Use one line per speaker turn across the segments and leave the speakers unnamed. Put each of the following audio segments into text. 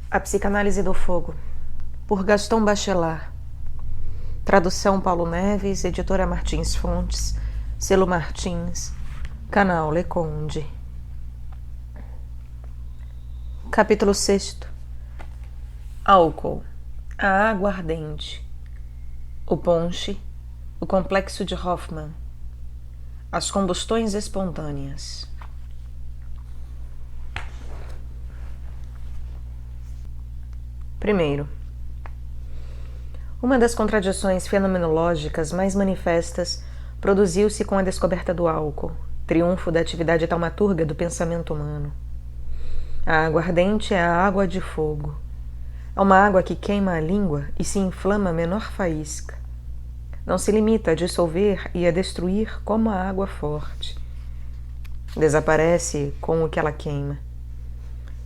A Psicanálise do Fogo, por Gaston Bachelard. Tradução Paulo Neves, editora Martins Fontes, selo Martins, canal Leconde. Capítulo 6. Álcool, a aguardente, o ponche, o complexo de Hoffmann, as combustões espontâneas. Primeiro, uma das contradições fenomenológicas mais manifestas produziu-se com a descoberta do álcool, triunfo da atividade taumaturga do pensamento humano. A aguardente é a água de fogo. É uma água que queima a língua e se inflama a menor faísca. Não se limita a dissolver e a destruir como a água forte. Desaparece com o que ela queima.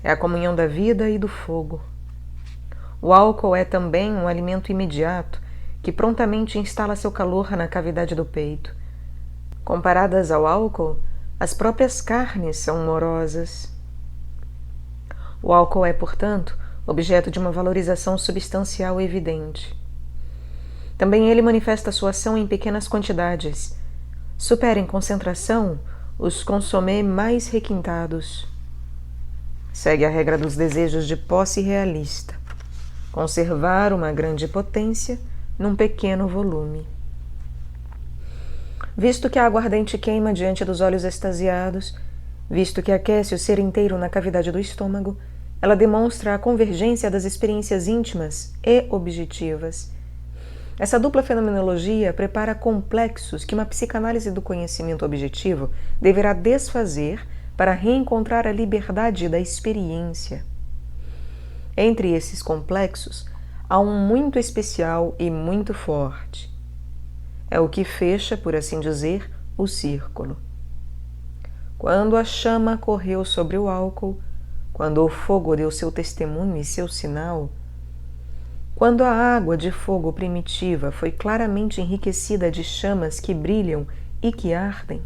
É a comunhão da vida e do fogo. O álcool é também um alimento imediato que prontamente instala seu calor na cavidade do peito. Comparadas ao álcool, as próprias carnes são morosas. O álcool é, portanto, objeto de uma valorização substancial evidente. Também ele manifesta sua ação em pequenas quantidades. Supera em concentração os consomés mais requintados. Segue a regra dos desejos de posse realista. Conservar uma grande potência num pequeno volume. Visto que a aguardente queima diante dos olhos extasiados, visto que aquece o ser inteiro na cavidade do estômago, ela demonstra a convergência das experiências íntimas e objetivas. Essa dupla fenomenologia prepara complexos que uma psicanálise do conhecimento objetivo deverá desfazer para reencontrar a liberdade da experiência. Entre esses complexos, há um muito especial e muito forte. É o que fecha, por assim dizer, o círculo. Quando a chama correu sobre o álcool, quando o fogo deu seu testemunho e seu sinal, quando a água de fogo primitiva foi claramente enriquecida de chamas que brilham e que ardem,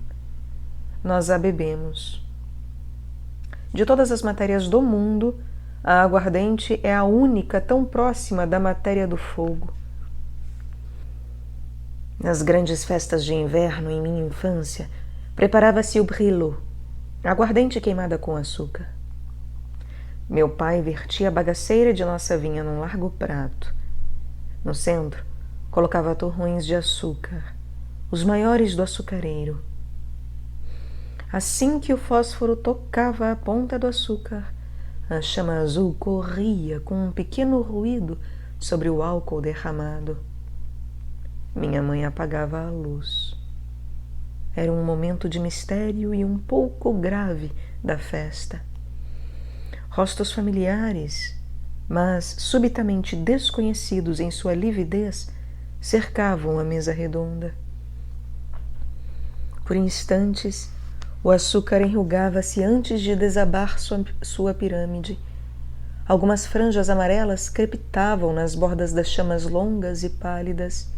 nós a bebemos. De todas as matérias do mundo, a aguardente é a única tão próxima da matéria do fogo. Nas grandes festas de inverno em minha infância, preparava-se o brilot, aguardente queimada com açúcar. Meu pai vertia a bagaceira de nossa vinha num largo prato. No centro, colocava torrões de açúcar, os maiores do açucareiro. Assim que o fósforo tocava a ponta do açúcar, a chama azul corria com um pequeno ruído sobre o álcool derramado. Minha mãe apagava a luz. Era um momento de mistério e um pouco grave da festa. Rostos familiares, mas subitamente desconhecidos em sua lividez, cercavam a mesa redonda. Por instantes, o açúcar enrugava-se antes de desabar sua pirâmide. Algumas franjas amarelas crepitavam nas bordas das chamas longas e pálidas.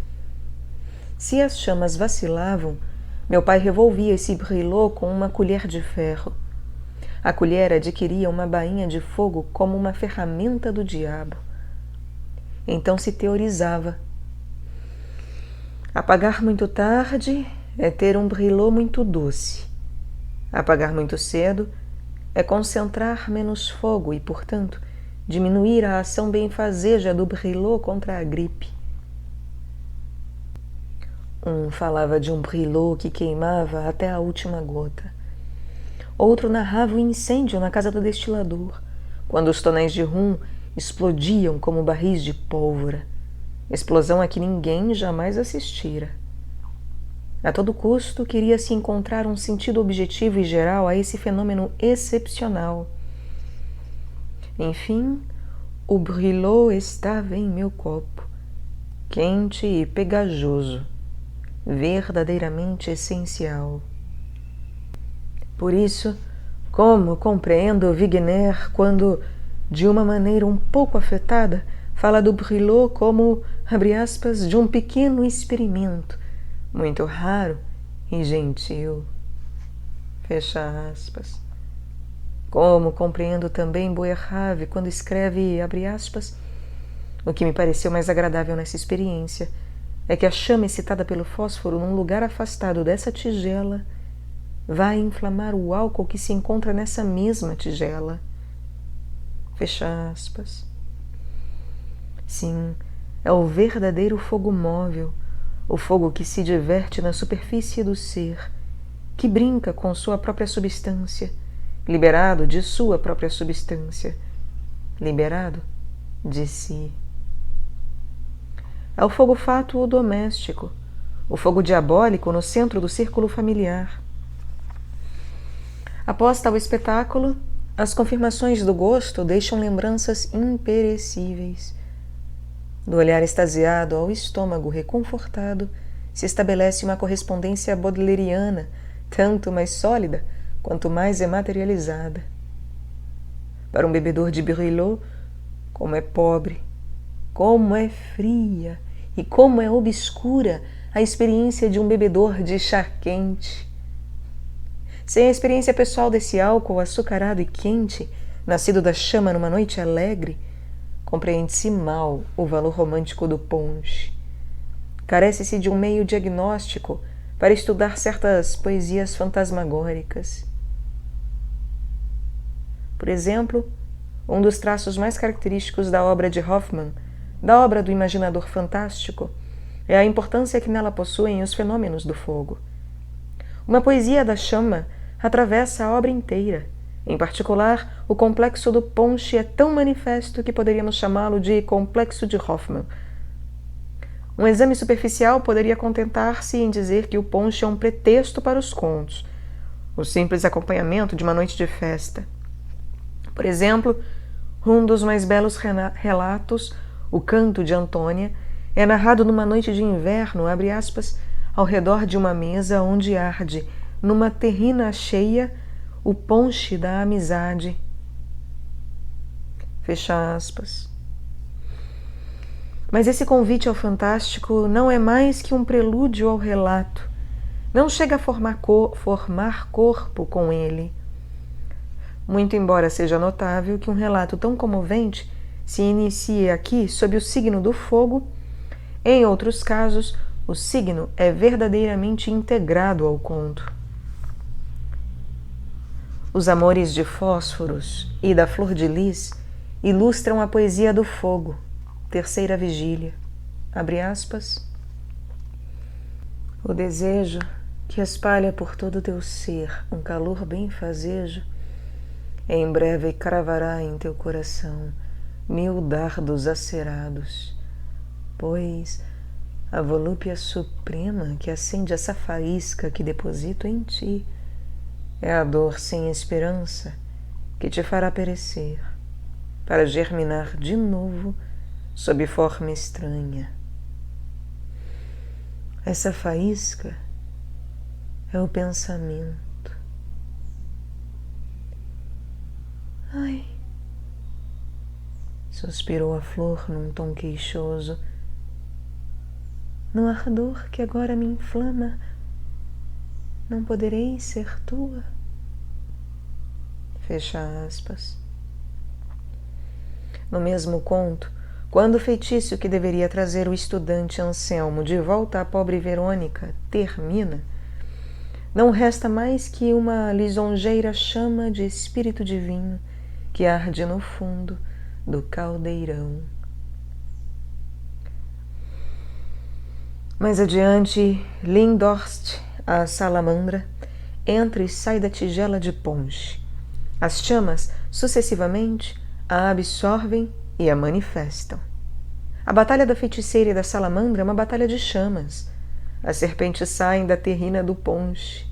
Se as chamas vacilavam, meu pai revolvia esse brilot com uma colher de ferro. A colher adquiria uma bainha de fogo como uma ferramenta do diabo. Então se teorizava. Apagar muito tarde é ter um brilot muito doce. Apagar muito cedo é concentrar menos fogo e, portanto, diminuir a ação benfazeja do brilot contra a gripe. Um falava de um brilot que queimava até a última gota. Outro narrava o incêndio na casa do destilador, quando os tonéis de rum explodiam como barris de pólvora, explosão a que ninguém jamais assistira. A todo custo, queria-se encontrar um sentido objetivo e geral a esse fenômeno excepcional. Enfim, o brilot estava em meu copo, quente e pegajoso, verdadeiramente essencial. Por isso, como compreendo Wigner quando, de uma maneira um pouco afetada, fala do brilot como, abre aspas, de um pequeno experimento, muito raro e gentil, fecha aspas. Como compreendo também Boerhaave quando escreve, abre aspas, o que me pareceu mais agradável nessa experiência é que a chama excitada pelo fósforo num lugar afastado dessa tigela vai inflamar o álcool que se encontra nessa mesma tigela. Fecha aspas. Sim, é o verdadeiro fogo móvel, o fogo que se diverte na superfície do ser, que brinca com sua própria substância, liberado de sua própria substância, liberado de si. É o fogo fátuo doméstico, o fogo diabólico no centro do círculo familiar. Após tal espetáculo, as confirmações do gosto deixam lembranças imperecíveis. Do olhar extasiado ao estômago reconfortado, se estabelece uma correspondência baudelariana, tanto mais sólida quanto mais é materializada. Para um bebedor de Brilot, como é pobre, como é fria e como é obscura a experiência de um bebedor de chá quente. Sem a experiência pessoal desse álcool açucarado e quente, nascido da chama numa noite alegre, compreende-se mal o valor romântico do punch. Carece-se de um meio diagnóstico para estudar certas poesias fantasmagóricas. Por exemplo, um dos traços mais característicos da obra de Hoffmann, da obra do imaginador fantástico, é a importância que nela possuem os fenômenos do fogo. Uma poesia da chama atravessa a obra inteira. Em particular, o complexo do punch é tão manifesto que poderíamos chamá-lo de complexo de Hoffmann. Um exame superficial poderia contentar-se em dizer que o punch é um pretexto para os contos, o simples acompanhamento de uma noite de festa. Por exemplo, um dos mais belos relatos, O Canto de Antônia, é narrado numa noite de inverno, abre aspas, ao redor de uma mesa onde arde, numa terrina cheia, o punch da amizade. Fecha aspas. Mas esse convite ao fantástico não é mais que um prelúdio ao relato. Não chega a formar corpo com ele. Muito embora seja notável que um relato tão comovente se inicie aqui sob o signo do fogo, em outros casos, o signo é verdadeiramente integrado ao conto. Os amores de fósforos e da flor de lis ilustram a poesia do fogo, terceira vigília. Abre aspas. O desejo que espalha por todo o teu ser um calor benfazejo, em breve cravará em teu coração 1000 dardos acerados, pois a volúpia suprema que acende essa faísca que deposito em ti é a dor sem esperança que te fará perecer, para germinar de novo sob forma estranha. Essa faísca é o pensamento. Ai, suspirou a flor num tom queixoso. No ardor que agora me inflama, não poderei ser tua? Fecha aspas. No mesmo conto, quando o feitiço que deveria trazer o estudante Anselmo de volta à pobre Verônica termina, não resta mais que uma lisonjeira chama de espírito divino que arde no fundo do caldeirão. Mais adiante, Lindhorst, a salamandra, entra e sai da tigela de punch. As chamas, sucessivamente, a absorvem e a manifestam. A batalha da feiticeira e da salamandra é uma batalha de chamas. As serpentes saem da terrina do punch.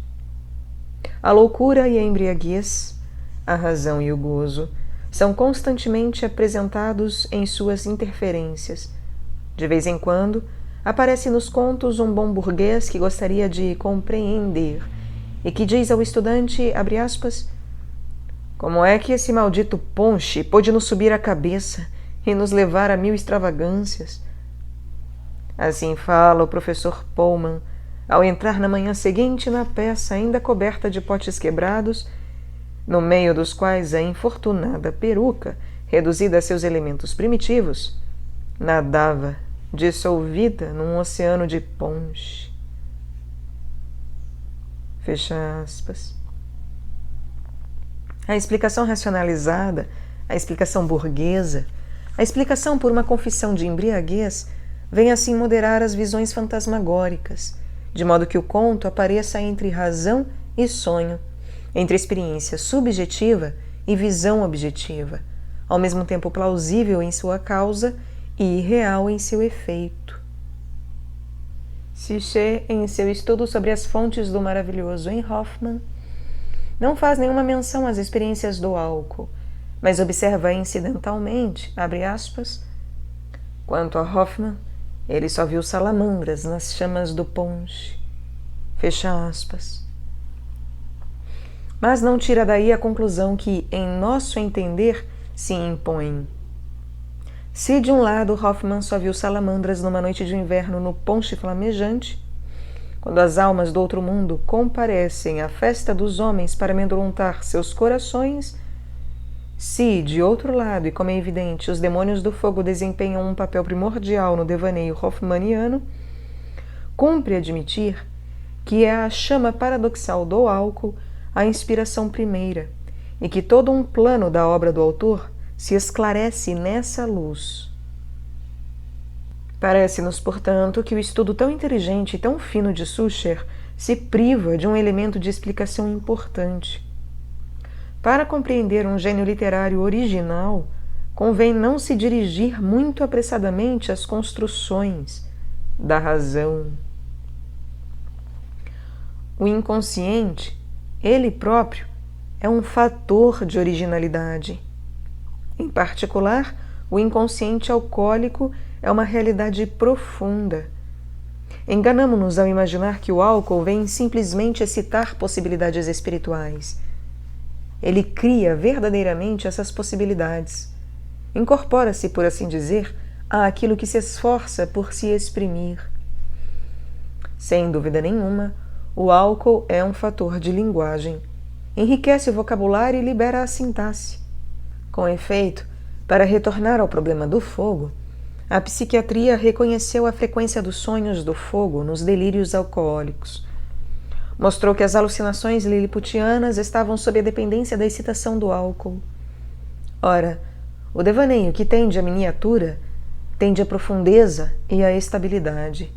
A loucura e a embriaguez, a razão e o gozo, são constantemente apresentados em suas interferências. De vez em quando, aparece nos contos um bom burguês que gostaria de compreender e que diz ao estudante, abre aspas, como é que esse maldito punch pôde nos subir a cabeça e nos levar a 1000 extravagâncias? Assim fala o professor Pullman ao entrar na manhã seguinte na peça ainda coberta de potes quebrados, no meio dos quais a infortunada peruca, reduzida a seus elementos primitivos, nadava, dissolvida num oceano de ponche. Fecha aspas. A explicação racionalizada, a explicação burguesa, a explicação por uma confissão de embriaguez vem assim moderar as visões fantasmagóricas, de modo que o conto apareça entre razão e sonho, entre experiência subjetiva e visão objetiva, ao mesmo tempo plausível em sua causa e irreal em seu efeito. Siché, em seu estudo sobre as fontes do maravilhoso em Hoffmann, não faz nenhuma menção às experiências do álcool, mas observa incidentalmente, abre aspas, quanto a Hoffmann, ele só viu salamandras nas chamas do ponche, fecha aspas. Mas não tira daí a conclusão que, em nosso entender, se impõe. Se de um lado Hoffmann só viu salamandras numa noite de inverno no ponche flamejante, quando as almas do outro mundo comparecem à festa dos homens para amedrontar seus corações, se, de outro lado, e como é evidente, os demônios do fogo desempenham um papel primordial no devaneio hoffmanniano, cumpre admitir que é a chama paradoxal do álcool a inspiração primeira, e que todo um plano da obra do autor se esclarece nessa luz. Parece-nos, portanto, que o estudo tão inteligente e tão fino de Sucher se priva de um elemento de explicação importante. Para compreender um gênio literário original, convém não se dirigir muito apressadamente às construções da razão. O inconsciente, ele próprio, é um fator de originalidade. Em particular, o inconsciente alcoólico é uma realidade profunda. Enganamo-nos ao imaginar que o álcool vem simplesmente excitar possibilidades espirituais. Ele cria verdadeiramente essas possibilidades. Incorpora-se, por assim dizer, àquilo que se esforça por se exprimir. Sem dúvida nenhuma, o álcool é um fator de linguagem. Enriquece o vocabulário e libera a sintaxe. Com efeito, para retornar ao problema do fogo, a psiquiatria reconheceu a frequência dos sonhos do fogo nos delírios alcoólicos. Mostrou que as alucinações liliputianas estavam sob a dependência da excitação do álcool. Ora, o devaneio que tende à miniatura tende à profundeza e à estabilidade.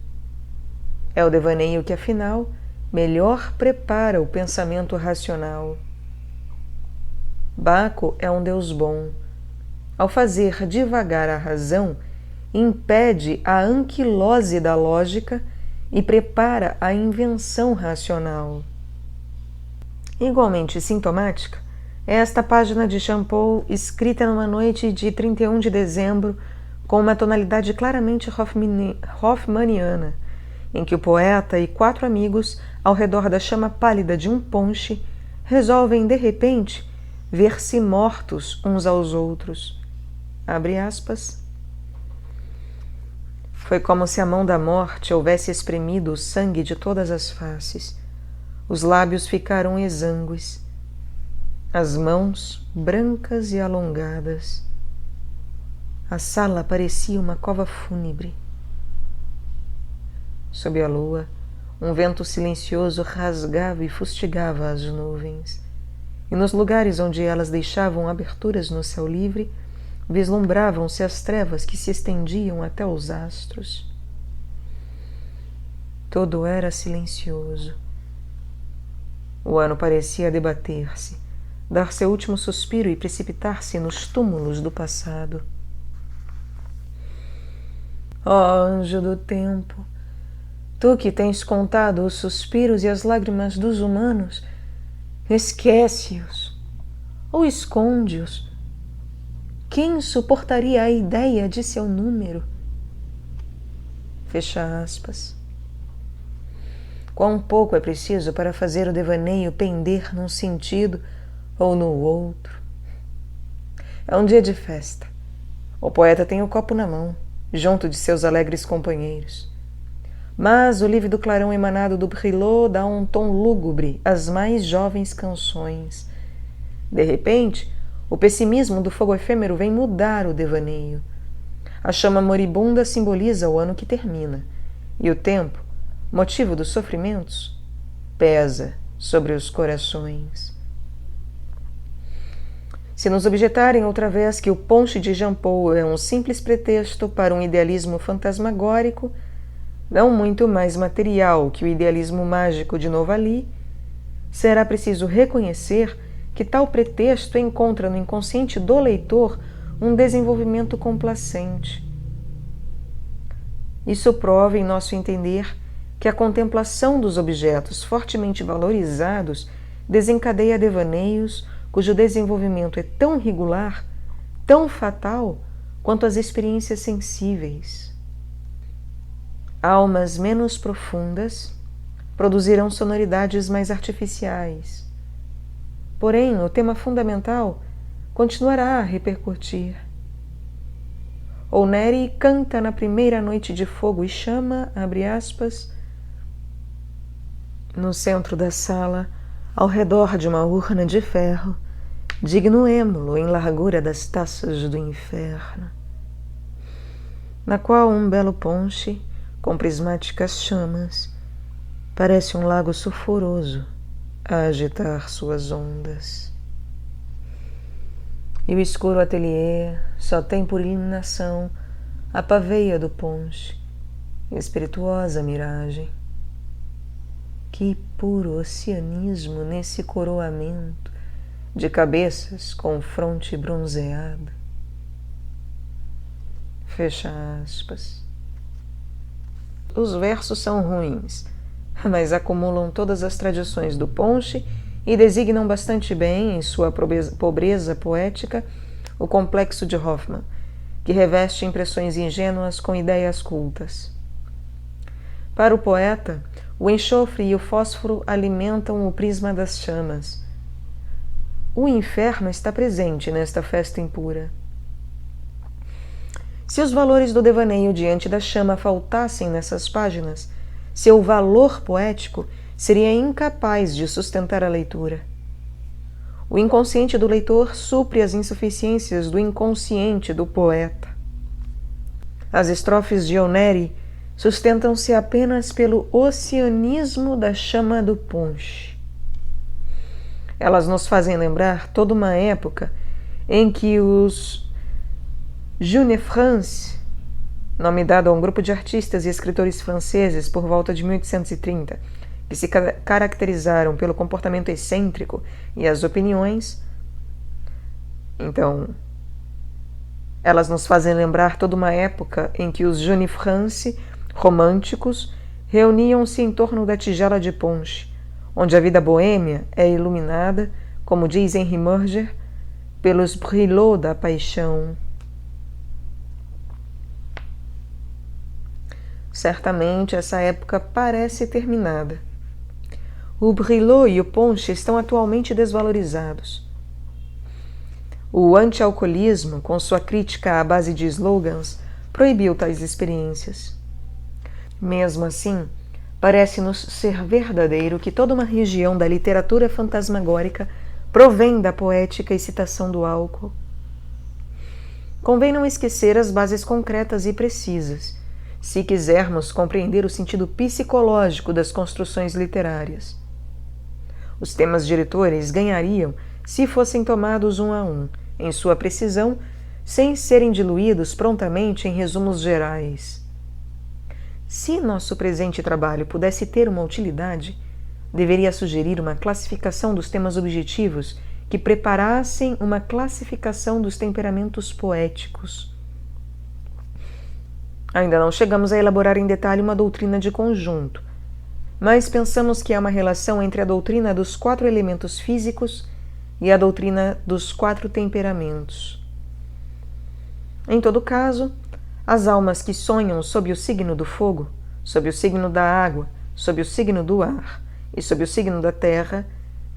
É o devaneio que, afinal, melhor prepara o pensamento racional. Baco é um Deus bom. Ao fazer divagar a razão, impede a anquilose da lógica e prepara a invenção racional. Igualmente sintomática é esta página de Champoux escrita numa noite de 31 de dezembro com uma tonalidade claramente hoffmanniana, em que o poeta e 4 amigos, ao redor da chama pálida de um ponche, resolvem, de repente, ver-se mortos uns aos outros. Abre aspas. Foi como se a mão da morte houvesse espremido o sangue de todas as faces. Os lábios ficaram exangües. As mãos brancas e alongadas. A sala parecia uma cova fúnebre. Sob a lua, um vento silencioso rasgava e fustigava as nuvens, e nos lugares onde elas deixavam aberturas no céu livre, vislumbravam-se as trevas que se estendiam até os astros. Todo era silencioso. O ano parecia debater-se, dar seu último suspiro e precipitar-se nos túmulos do passado. Ó anjo do tempo, tu que tens contado os suspiros e as lágrimas dos humanos, esquece-os ou esconde-os. Quem suportaria a ideia de seu número? Fecha aspas. Quão pouco é preciso para fazer o devaneio pender num sentido ou no outro. É um dia de festa. O poeta tem o copo na mão, junto de seus alegres companheiros. Mas o lívido clarão emanado do brilot dá um tom lúgubre às mais jovens canções. De repente, o pessimismo do fogo efêmero vem mudar o devaneio. A chama moribunda simboliza o ano que termina, e o tempo, motivo dos sofrimentos, pesa sobre os corações. Se nos objetarem outra vez que o ponche de Jean Paul é um simples pretexto para um idealismo fantasmagórico, não muito mais material que o idealismo mágico de Novali, será preciso reconhecer que tal pretexto encontra no inconsciente do leitor um desenvolvimento complacente. Isso prova, em nosso entender, que a contemplação dos objetos fortemente valorizados desencadeia devaneios cujo desenvolvimento é tão regular, tão fatal, quanto as experiências sensíveis. Almas menos profundas produzirão sonoridades mais artificiais. Porém, o tema fundamental continuará a repercutir. Oneri canta na primeira noite de fogo e chama, abre aspas, no centro da sala, ao redor de uma urna de ferro, digno êmulo em largura das taças do inferno, na qual um belo ponche, com prismáticas chamas, parece um lago sulfuroso a agitar suas ondas. E o escuro ateliê só tem por iluminação a paveia do ponche, espirituosa miragem. Que puro oceanismo nesse coroamento de cabeças com fronte bronzeada. Fecha aspas. Os versos são ruins, mas acumulam todas as tradições do ponche e designam bastante bem, em sua pobreza poética, o complexo de Hoffmann, que reveste impressões ingênuas com ideias cultas. Para o poeta, o enxofre e o fósforo alimentam o prisma das chamas. O inferno está presente nesta festa impura. Se os valores do devaneio diante da chama faltassem nessas páginas, seu valor poético seria incapaz de sustentar a leitura. O inconsciente do leitor supre as insuficiências do inconsciente do poeta. As estrofes de Oneri sustentam-se apenas pelo oceanismo da chama do ponche. Elas nos fazem lembrar toda uma época em que os Jeunes France, nome dado a um grupo de artistas e escritores franceses por volta de 1830, que se caracterizaram pelo comportamento excêntrico e as opiniões. Então, elas nos fazem lembrar toda uma época em que os Jeunes France românticos reuniam-se em torno da tigela de ponche, onde a vida boêmia é iluminada, como diz Henri Murger, pelos brûlots da paixão. Certamente essa época parece terminada. O brûlot e o ponche estão atualmente desvalorizados. O anti-alcoolismo, com sua crítica à base de slogans, proibiu tais experiências. Mesmo assim, parece-nos ser verdadeiro que toda uma região da literatura fantasmagórica provém da poética excitação do álcool. Convém não esquecer as bases concretas e precisas, se quisermos compreender o sentido psicológico das construções literárias. Os temas diretores ganhariam se fossem tomados um a um, em sua precisão, sem serem diluídos prontamente em resumos gerais. Se nosso presente trabalho pudesse ter uma utilidade, deveria sugerir uma classificação dos temas objetivos que preparassem uma classificação dos temperamentos poéticos. Ainda não chegamos a elaborar em detalhe uma doutrina de conjunto, mas pensamos que há uma relação entre a doutrina dos 4 elementos físicos e a doutrina dos 4 temperamentos. Em todo caso, as almas que sonham sob o signo do fogo, sob o signo da água, sob o signo do ar e sob o signo da terra,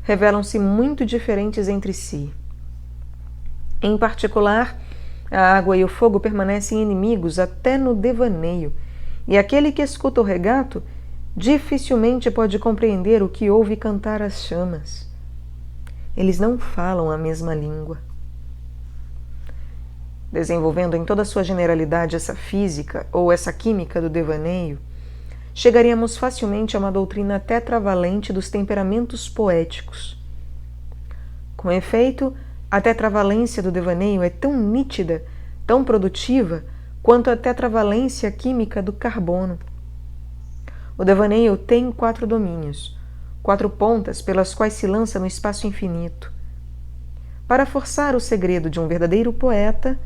revelam-se muito diferentes entre si. Em particular, a água e o fogo permanecem inimigos até no devaneio, e aquele que escuta o regato dificilmente pode compreender o que ouve cantar as chamas. eles não falam a mesma língua. Desenvolvendo em toda a sua generalidade essa física ou essa química do devaneio, chegaríamos facilmente a uma doutrina tetravalente dos temperamentos poéticos. Com efeito, a tetravalência do devaneio é tão nítida, tão produtiva, quanto a tetravalência química do carbono. O devaneio tem 4 domínios, 4 pontas pelas quais se lança no espaço infinito. Para forçar o segredo de um verdadeiro poeta,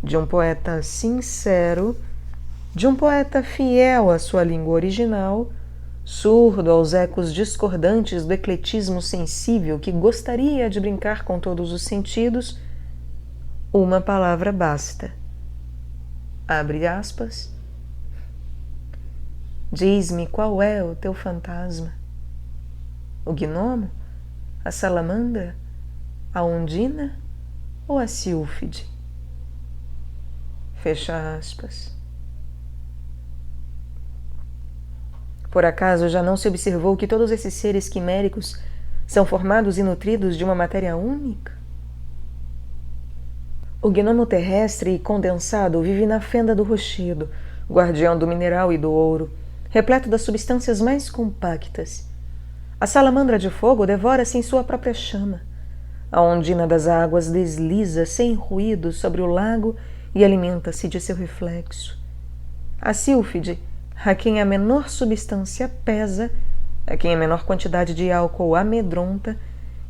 de um poeta sincero, de um poeta fiel à sua língua original, surdo aos ecos discordantes do ecletismo sensível que gostaria de brincar com todos os sentidos, uma palavra basta. Abre aspas. Diz-me qual é o teu fantasma. O gnomo? A salamandra? A ondina? Ou a sílfide? Fecha aspas. Por acaso já não se observou que todos esses seres quiméricos são formados e nutridos de uma matéria única? O gnomo terrestre e condensado vive na fenda do rochedo, guardião do mineral e do ouro, repleto das substâncias mais compactas. A salamandra de fogo devora-se em sua própria chama. A ondina das águas desliza sem ruído sobre o lago e alimenta-se de seu reflexo. A sílfide, a quem a menor substância pesa, a quem a menor quantidade de álcool amedronta,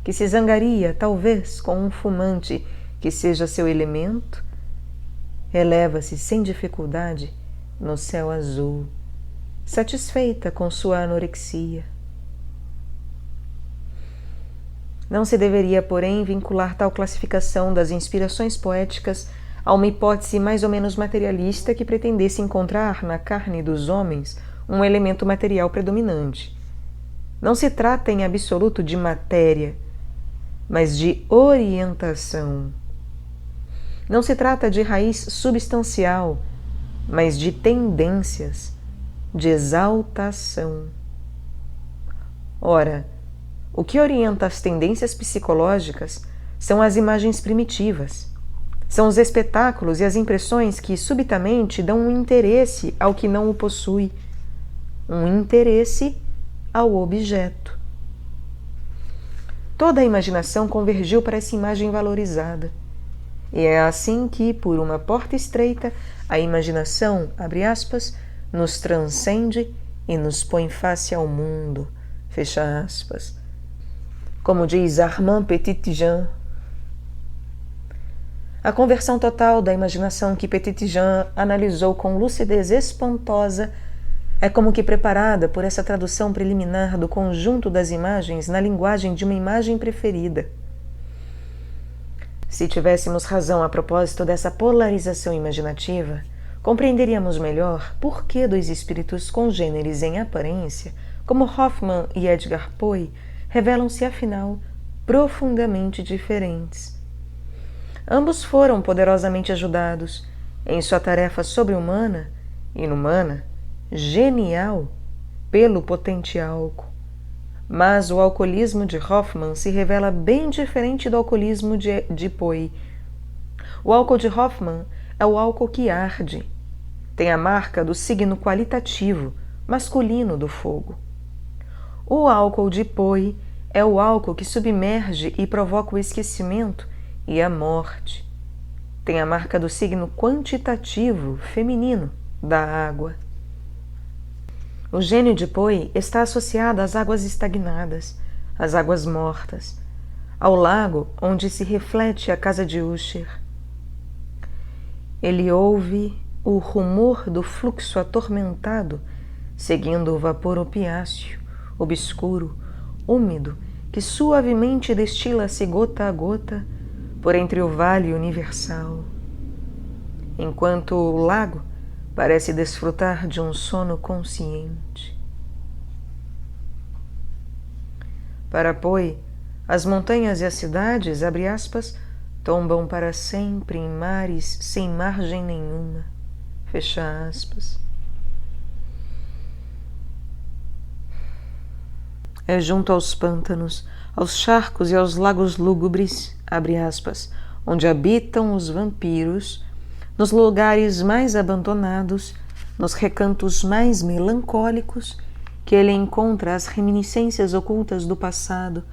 que se zangaria, talvez, com um fumante que seja seu elemento, eleva-se sem dificuldade no céu azul, satisfeita com sua anorexia. Não se deveria, porém, vincular tal classificação das inspirações poéticas a uma hipótese mais ou menos materialista que pretendesse encontrar na carne dos homens um elemento material predominante. Não se trata em absoluto de matéria, mas de orientação. Não se trata de raiz substancial, mas de tendências, de exaltação. Ora, o que orienta as tendências psicológicas são as imagens primitivas. São os espetáculos e as impressões que subitamente dão um interesse ao que não o possui, um interesse ao objeto. Toda a imaginação convergiu para essa imagem valorizada. E é assim que, por uma porta estreita, a imaginação, abre aspas, nos transcende e nos põe face ao mundo, fecha aspas. Como diz Armand Petit-Jean. A conversão total da imaginação que Petit-Jean analisou com lucidez espantosa é como que preparada por essa tradução preliminar do conjunto das imagens na linguagem de uma imagem preferida. Se tivéssemos razão a propósito dessa polarização imaginativa, compreenderíamos melhor por que dois espíritos congêneres em aparência, como Hoffmann e Edgar Poe, revelam-se afinal profundamente diferentes. Ambos foram poderosamente ajudados em sua tarefa sobre-humana, inumana, genial, pelo potente álcool. Mas o alcoolismo de Hoffmann se revela bem diferente do alcoolismo de Poe. O álcool de Hoffmann é o álcool que arde. Tem a marca do signo qualitativo, masculino do fogo. O álcool de Poe é o álcool que submerge e provoca o esquecimento e a morte. Tem a marca do signo quantitativo, feminino, da água. O gênio de Poe está associado às águas estagnadas, às águas mortas, ao lago onde se reflete a casa de Usher. Ele ouve o rumor do fluxo atormentado, seguindo o vapor opiáceo, obscuro, úmido, que suavemente destila-se gota a gota por entre o vale universal, enquanto o lago parece desfrutar de um sono consciente. Para Poe, as montanhas e as cidades, abre aspas, tombam para sempre em mares sem margem nenhuma, fecha aspas. É junto aos pântanos, aos charcos e aos lagos lúgubres, abre aspas, onde habitam os vampiros, nos lugares mais abandonados, nos recantos mais melancólicos, que ele encontra as reminiscências ocultas do passado,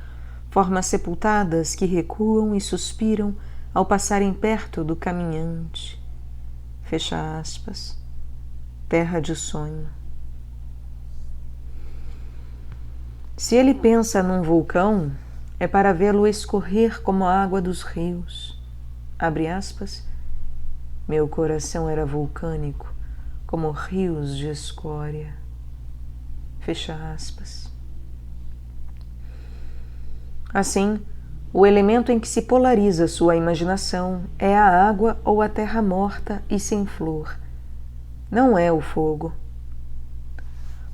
formas sepultadas que recuam e suspiram ao passarem perto do caminhante. Fecha aspas. Terra de sonho. Se ele pensa num vulcão, é para vê-lo escorrer como a água dos rios. Abre aspas. Meu coração era vulcânico, como rios de escória. Fecha aspas. Assim, o elemento em que se polariza sua imaginação é a água ou a terra morta e sem flor. Não é o fogo.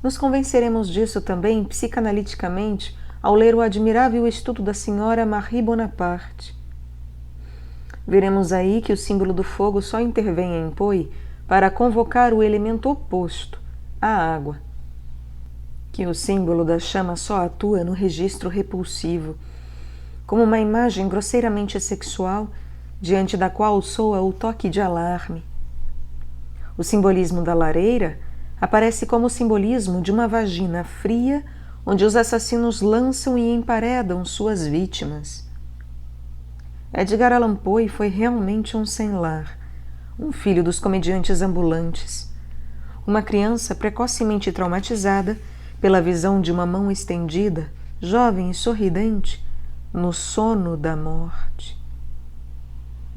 Nos convenceremos disso também psicanaliticamente ao ler o admirável estudo da senhora Marie Bonaparte. Veremos aí que o símbolo do fogo só intervém em Poe para convocar o elemento oposto, a água. Que o símbolo da chama só atua no registro repulsivo, como uma imagem grosseiramente sexual diante da qual soa o toque de alarme. O simbolismo da lareira aparece como o simbolismo de uma vagina fria onde os assassinos lançam e emparedam suas vítimas. Edgar Allan Poe foi realmente um sem-lar, um filho dos comediantes ambulantes, uma criança precocemente traumatizada pela visão de uma mão estendida, jovem e sorridente, no sono da morte.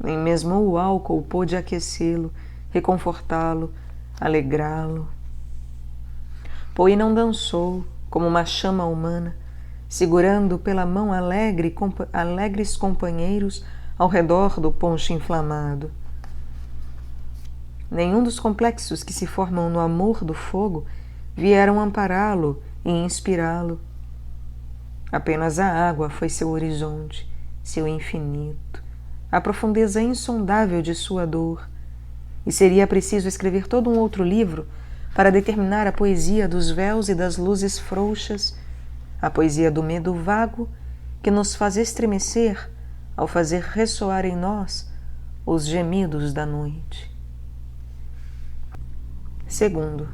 Nem mesmo o álcool pôde aquecê-lo, reconfortá-lo, alegrá-lo. Poe não dançou como uma chama humana, segurando pela mão alegres companheiros ao redor do ponche inflamado. Nenhum dos complexos que se formam no amor do fogo vieram ampará-lo e inspirá-lo. Apenas a água foi seu horizonte, seu infinito, a profundeza insondável de sua dor, e seria preciso escrever todo um outro livro para determinar a poesia dos véus e das luzes frouxas, a poesia do medo vago que nos faz estremecer ao fazer ressoar em nós os gemidos da noite. Segundo,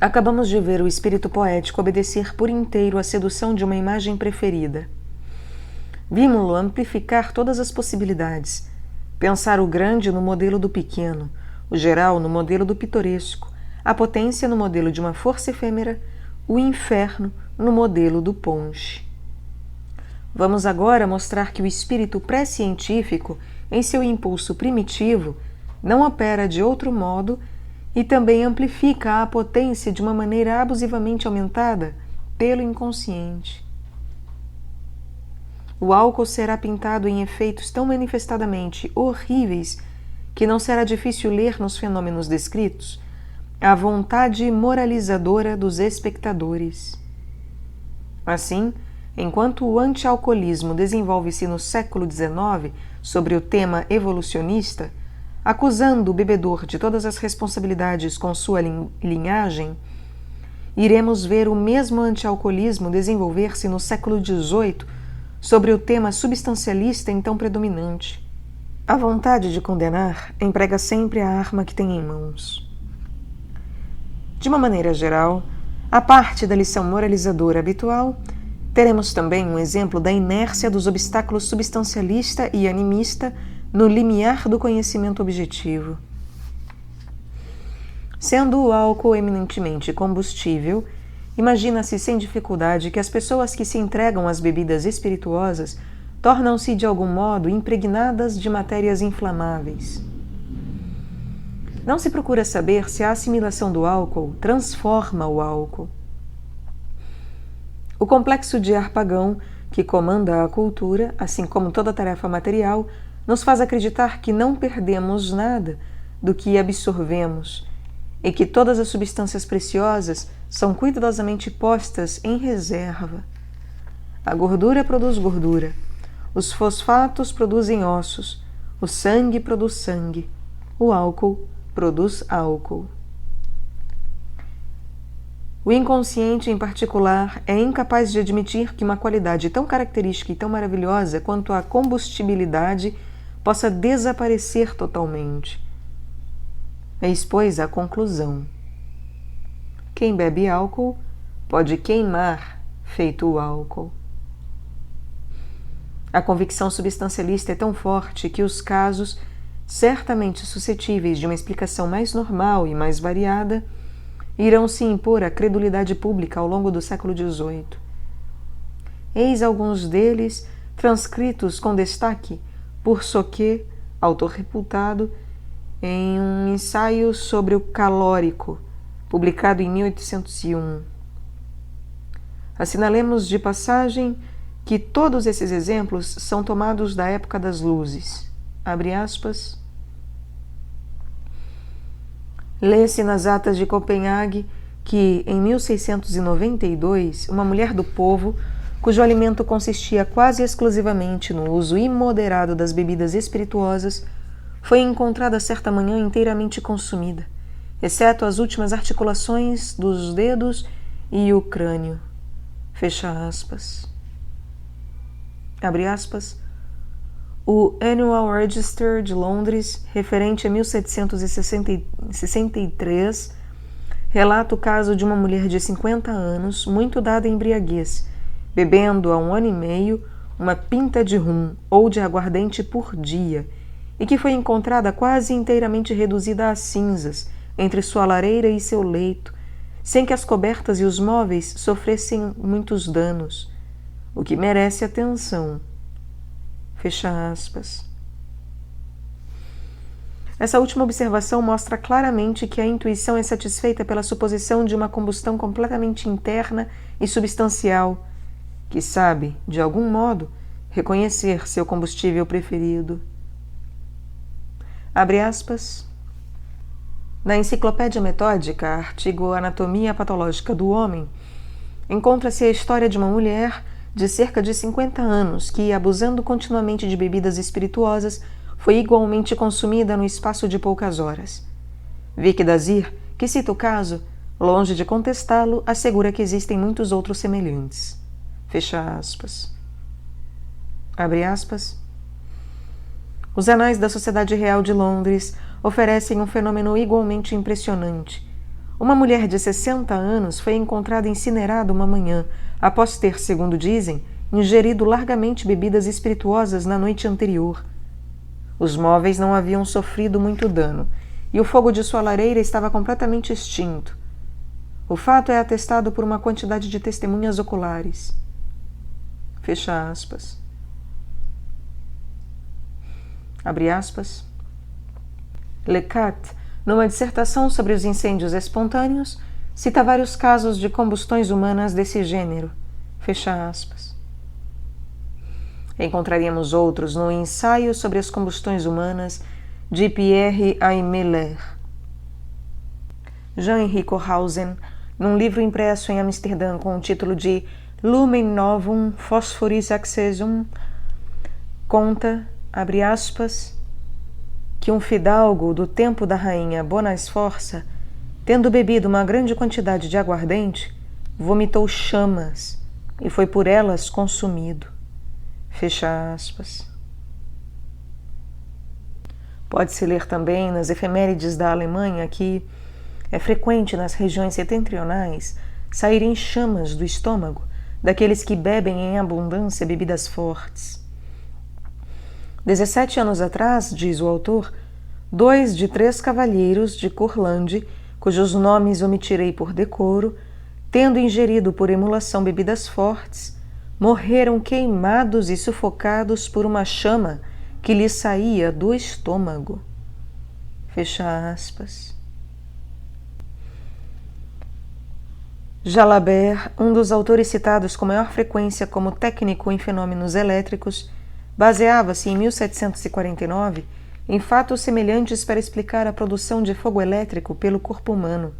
acabamos de ver o espírito poético obedecer por inteiro à sedução de uma imagem preferida. Vimos-lo amplificar todas as possibilidades, pensar o grande no modelo do pequeno, o geral no modelo do pitoresco, a potência no modelo de uma força efêmera, o inferno no modelo do ponche. Vamos agora mostrar que o espírito pré-científico, em seu impulso primitivo, não opera de outro modo e também amplifica a potência de uma maneira abusivamente aumentada pelo inconsciente. O álcool será pintado em efeitos tão manifestadamente horríveis que não será difícil ler nos fenômenos descritos a vontade moralizadora dos espectadores. Assim, enquanto o anti-alcoolismo desenvolve-se no século XIX sobre o tema evolucionista, acusando o bebedor de todas as responsabilidades com sua linhagem, iremos ver o mesmo anti-alcoolismo desenvolver-se no século XVIII sobre o tema substancialista então predominante. A vontade de condenar emprega sempre a arma que tem em mãos. De uma maneira geral, à parte da lição moralizadora habitual, teremos também um exemplo da inércia dos obstáculos substancialista e animista no limiar do conhecimento objetivo. Sendo o álcool eminentemente combustível, imagina-se sem dificuldade que as pessoas que se entregam às bebidas espirituosas tornam-se de algum modo impregnadas de matérias inflamáveis. Não se procura saber se a assimilação do álcool transforma o álcool. O complexo de Harpagon, que comanda a cultura, assim como toda tarefa material, nos faz acreditar que não perdemos nada do que absorvemos e que todas as substâncias preciosas são cuidadosamente postas em reserva. A gordura produz gordura, os fosfatos produzem ossos, o sangue produz sangue, o álcool produz álcool. O inconsciente, em particular, é incapaz de admitir que uma qualidade tão característica e tão maravilhosa quanto a combustibilidade possa desaparecer totalmente. Eis, pois, a conclusão. Quem bebe álcool pode queimar feito o álcool. A convicção substancialista é tão forte que os casos, certamente suscetíveis de uma explicação mais normal e mais variada, irão se impor à credulidade pública ao longo do século XVIII. Eis alguns deles transcritos com destaque por Sauquet, autor reputado, em um ensaio sobre o calórico, publicado em 1801. Assinalemos de passagem que todos esses exemplos são tomados da época das luzes. Abre aspas. Lê-se nas atas de Copenhague que, em 1692, uma mulher do povo, cujo alimento consistia quase exclusivamente no uso imoderado das bebidas espirituosas, foi encontrada certa manhã inteiramente consumida, exceto as últimas articulações dos dedos e o crânio. Fecha aspas. Abre aspas. O Annual Register de Londres, referente a 1763, relata o caso de uma mulher de 50 anos, muito dada à embriaguez, bebendo há 1 ano e meio uma pinta de rum ou de aguardente por dia, e que foi encontrada quase inteiramente reduzida a cinzas entre sua lareira e seu leito, sem que as cobertas e os móveis sofressem muitos danos, o que merece atenção. Fecha aspas. Essa última observação mostra claramente que a intuição é satisfeita pela suposição de uma combustão completamente interna e substancial, que sabe, de algum modo, reconhecer seu combustível preferido. Abre aspas. Na Enciclopédia Metódica, artigo Anatomia Patológica do Homem, encontra-se a história de uma mulher de cerca de 50 anos que, abusando continuamente de bebidas espirituosas, foi igualmente consumida no espaço de poucas horas. Vic Dazir, que cita o caso, longe de contestá-lo, assegura que existem muitos outros semelhantes. Fecha aspas. Abre aspas. Os Anais da Sociedade Real de Londres oferecem um fenômeno igualmente impressionante. Uma mulher de 60 anos foi encontrada incinerada uma manhã, após ter, segundo dizem, ingerido largamente bebidas espirituosas na noite anterior. Os móveis não haviam sofrido muito dano, e o fogo de sua lareira estava completamente extinto. O fato é atestado por uma quantidade de testemunhas oculares. Fecha aspas. Abre aspas. Lecat, numa dissertação sobre os incêndios espontâneos, cita vários casos de combustões humanas desse gênero. Fecha aspas. Encontraríamos outros no Ensaio sobre as Combustões Humanas de Pierre Aymeler. Jean-Henri Corhausen, num livro impresso em Amsterdã com o título de Lumen Novum Phosphoris Accesum, conta, abre aspas, que um fidalgo do tempo da rainha Bonasforça, tendo bebido uma grande quantidade de aguardente, vomitou chamas e foi por elas consumido. Fecha aspas. Pode-se ler também nas efemérides da Alemanha que é frequente nas regiões setentrionais saírem chamas do estômago daqueles que bebem em abundância bebidas fortes. 17 anos atrás, diz o autor, 2 de 3 cavalheiros de Curlande, cujos nomes omitirei por decoro, tendo ingerido por emulação bebidas fortes, morreram queimados e sufocados por uma chama que lhes saía do estômago. Fecha aspas. Jalabert, um dos autores citados com maior frequência como técnico em fenômenos elétricos, baseava-se em 1749 em fatos semelhantes para explicar a produção de fogo elétrico pelo corpo humano.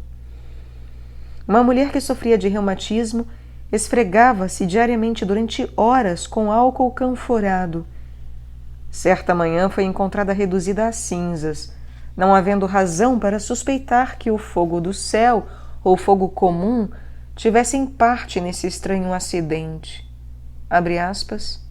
Uma mulher que sofria de reumatismo esfregava-se diariamente durante horas com álcool canforado. Certa manhã foi encontrada reduzida a cinzas, não havendo razão para suspeitar que o fogo do céu ou fogo comum tivessem parte nesse estranho acidente. Abre aspas.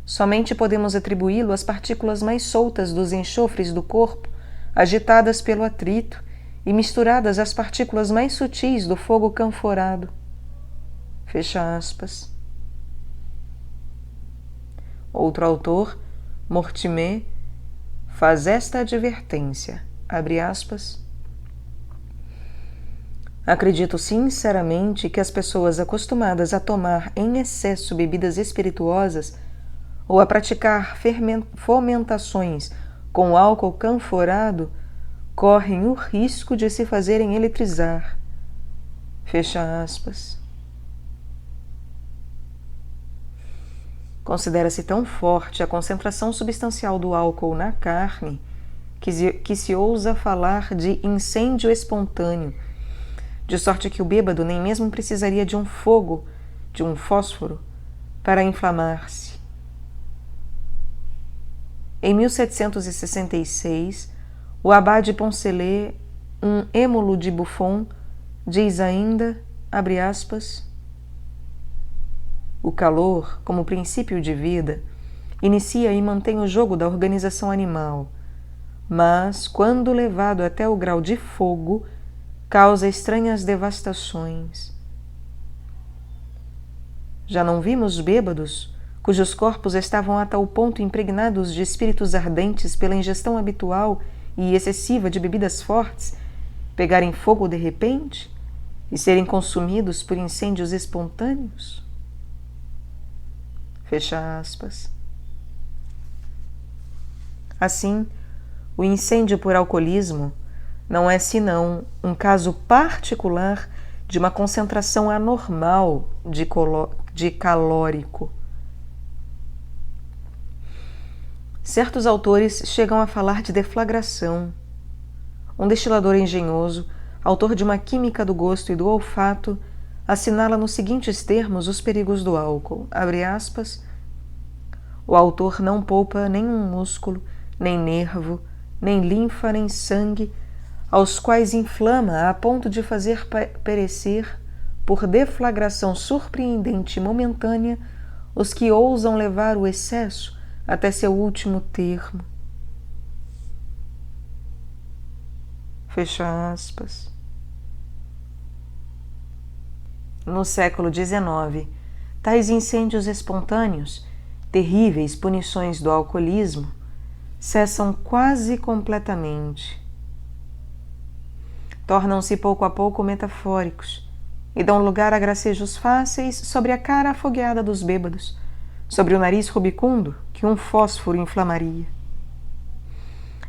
Somente podemos atribuí-lo às partículas mais soltas dos enxofres do corpo, agitadas pelo atrito e misturadas às partículas mais sutis do fogo canforado. Fecha aspas. Outro autor, Mortimer, faz esta advertência, abre aspas. Acredito sinceramente que as pessoas acostumadas a tomar em excesso bebidas espirituosas ou a praticar fomentações com álcool canforado correm o risco de se fazerem eletrizar. Fecha aspas. Considera-se tão forte a concentração substancial do álcool na carne que se ousa falar de incêndio espontâneo, de sorte que o bêbado nem mesmo precisaria de um fogo, de um fósforo, para inflamar-se. Em 1766, o abade Poncelet, um êmulo de Buffon, diz ainda, abre aspas, o calor, como princípio de vida, inicia e mantém o jogo da organização animal, mas, quando levado até o grau de fogo, causa estranhas devastações. Já não vimos bêbados, cujos corpos estavam a tal ponto impregnados de espíritos ardentes pela ingestão habitual e excessiva de bebidas fortes, pegarem fogo de repente e serem consumidos por incêndios espontâneos? Fecha aspas. Assim, o incêndio por alcoolismo não é senão um caso particular de uma concentração anormal de calórico. Certos autores chegam a falar de deflagração. Um destilador engenhoso, autor de uma química do gosto e do olfato, assinala nos seguintes termos os perigos do álcool, abre aspas, o autor não poupa nenhum músculo, nem nervo, nem linfa, nem sangue, aos quais inflama a ponto de fazer perecer, por deflagração surpreendente e momentânea, os que ousam levar o excesso até seu último termo. Fecha aspas. No século XIX, tais incêndios espontâneos, terríveis punições do alcoolismo, cessam quase completamente. Tornam-se pouco a pouco metafóricos e dão lugar a gracejos fáceis sobre a cara afogueada dos bêbados, sobre o nariz rubicundo que um fósforo inflamaria.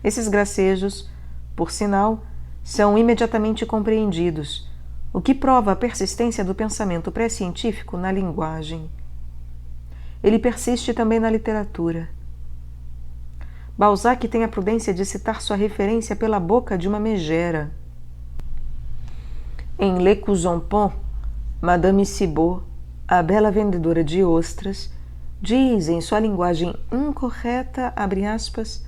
Esses gracejos, por sinal, são imediatamente compreendidos, o que prova a persistência do pensamento pré-científico na linguagem. Ele persiste também na literatura. Balzac tem a prudência de citar sua referência pela boca de uma megera. Em Le Couson-Pont, Madame Cibot, a bela vendedora de ostras, diz em sua linguagem incorreta, abre aspas,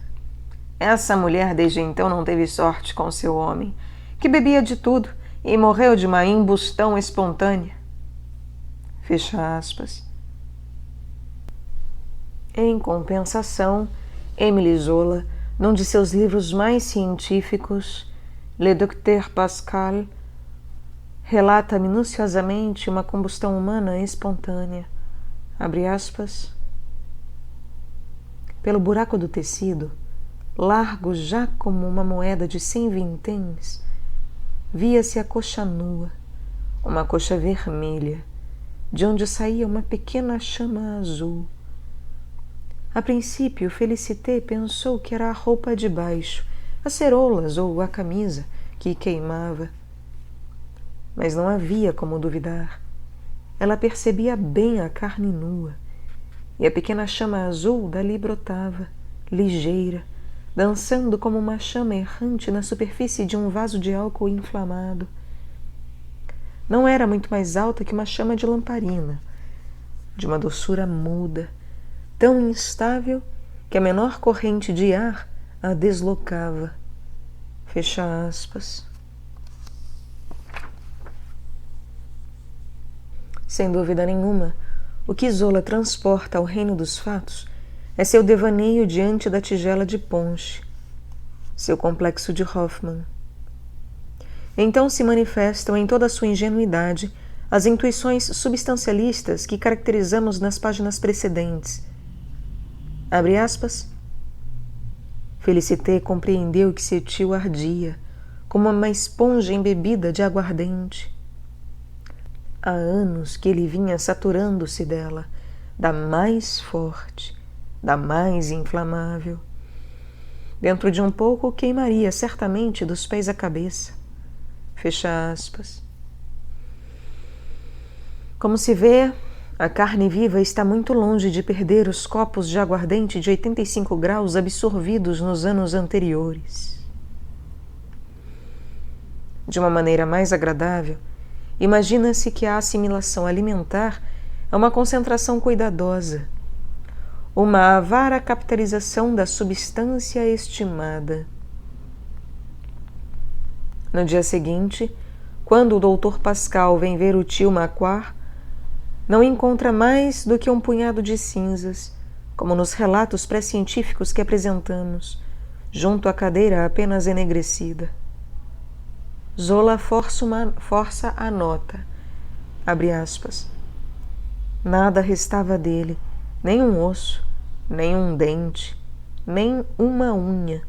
essa mulher desde então não teve sorte com seu homem, que bebia de tudo e morreu de uma embustão espontânea. Fecha aspas. Em compensação, Émile Zola, num de seus livros mais científicos, Le Docteur Pascal, relata minuciosamente uma combustão humana espontânea, abre aspas, pelo buraco do tecido, largo já como uma moeda de 100 vinténs, via-se a coxa nua, uma coxa vermelha, de onde saía uma pequena chama azul. A princípio, Félicité pensou que era a roupa de baixo, as ceroulas ou a camisa que queimava. Mas não havia como duvidar. Ela percebia bem a carne nua, e a pequena chama azul dali brotava, ligeira, dançando como uma chama errante na superfície de um vaso de álcool inflamado. Não era muito mais alta que uma chama de lamparina, de uma doçura muda, tão instável que a menor corrente de ar a deslocava. Fecha aspas. Sem dúvida nenhuma, o que Zola transporta ao reino dos fatos é seu devaneio diante da tigela de ponche, seu complexo de Hoffmann. Então se manifestam em toda a sua ingenuidade as intuições substancialistas que caracterizamos nas páginas precedentes. Abre aspas. Félicité compreendeu que seu tio ardia, como uma esponja embebida de aguardente. Há anos que ele vinha saturando-se dela, da mais forte, da mais inflamável. Dentro de um pouco queimaria certamente dos pés à cabeça. Fecha aspas. Como se vê, a carne viva está muito longe de perder os copos de aguardente de 85 graus absorvidos nos anos anteriores. De uma maneira mais agradável, imagina-se que a assimilação alimentar é uma concentração cuidadosa, uma avara capitalização da substância estimada. No dia seguinte, quando o Dr. Pascal vem ver o tio Macquart, não encontra mais do que um punhado de cinzas, como nos relatos pré-científicos que apresentamos, junto à cadeira apenas enegrecida. Zola força a nota, abre aspas. Nada restava dele, nem um osso, nem um dente, nem uma unha,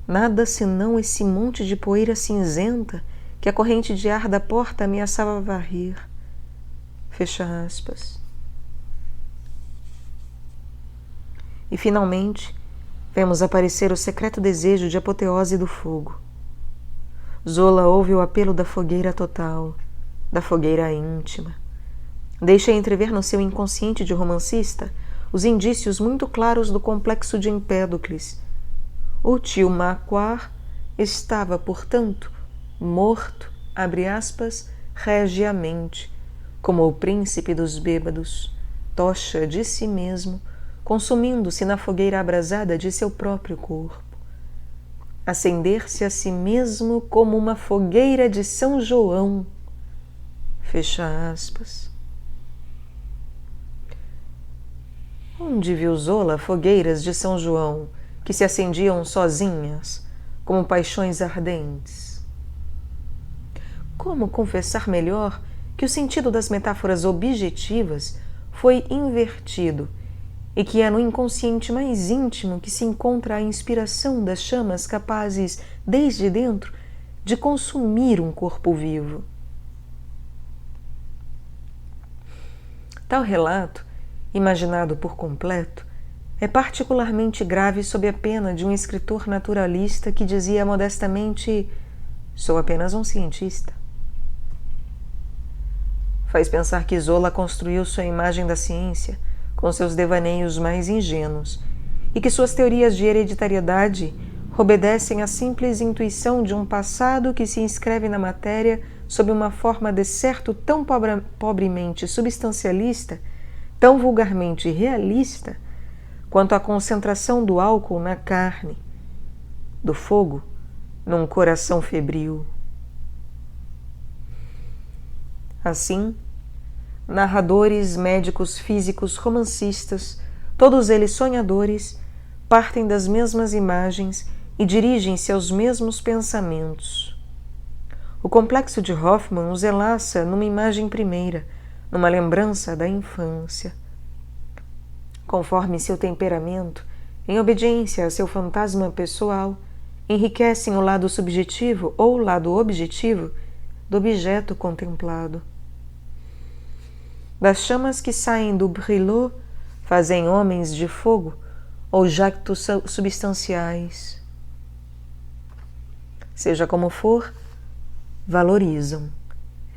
nada senão esse monte de poeira cinzenta que a corrente de ar da porta ameaçava varrer. Fecha aspas. E finalmente, vemos aparecer o secreto desejo de apoteose do fogo. Zola ouve o apelo da fogueira total, da fogueira íntima. Deixa entrever no seu inconsciente de romancista os indícios muito claros do complexo de Empédocles. O tio Macquart estava, portanto, morto, abre aspas, regiamente, como o príncipe dos bêbados, tocha de si mesmo, consumindo-se na fogueira abrasada de seu próprio corpo. Acender-se a si mesmo como uma fogueira de São João. Fecha aspas. Onde viu Zola fogueiras de São João que se acendiam sozinhas, como paixões ardentes? Como confessar melhor que o sentido das metáforas objetivas foi invertido e que é no inconsciente mais íntimo que se encontra a inspiração das chamas capazes, desde dentro, de consumir um corpo vivo? Tal relato, imaginado por completo, é particularmente grave sob a pena de um escritor naturalista que dizia modestamente: sou apenas um cientista. Faz pensar que Zola construiu sua imagem da ciência com seus devaneios mais ingênuos e que suas teorias de hereditariedade obedecem à simples intuição de um passado que se inscreve na matéria sob uma forma de certo tão pobremente substancialista, tão vulgarmente realista, quanto a concentração do álcool na carne, do fogo num coração febril. Assim, narradores, médicos, físicos, romancistas, todos eles sonhadores, partem das mesmas imagens e dirigem-se aos mesmos pensamentos. O complexo de Hoffmann os enlaça numa imagem primeira, numa lembrança da infância. Conforme seu temperamento, em obediência a seu fantasma pessoal, enriquecem o lado subjetivo ou o lado objetivo do objeto contemplado. Das chamas que saem do brilot fazem homens de fogo ou jactos substanciais. Seja como for, valorizam,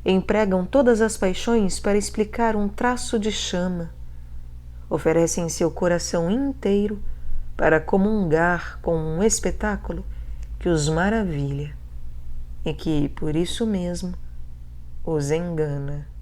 empregam todas as paixões para explicar um traço de chama, oferecem seu coração inteiro para comungar com um espetáculo que os maravilha e que, por isso mesmo, os engana.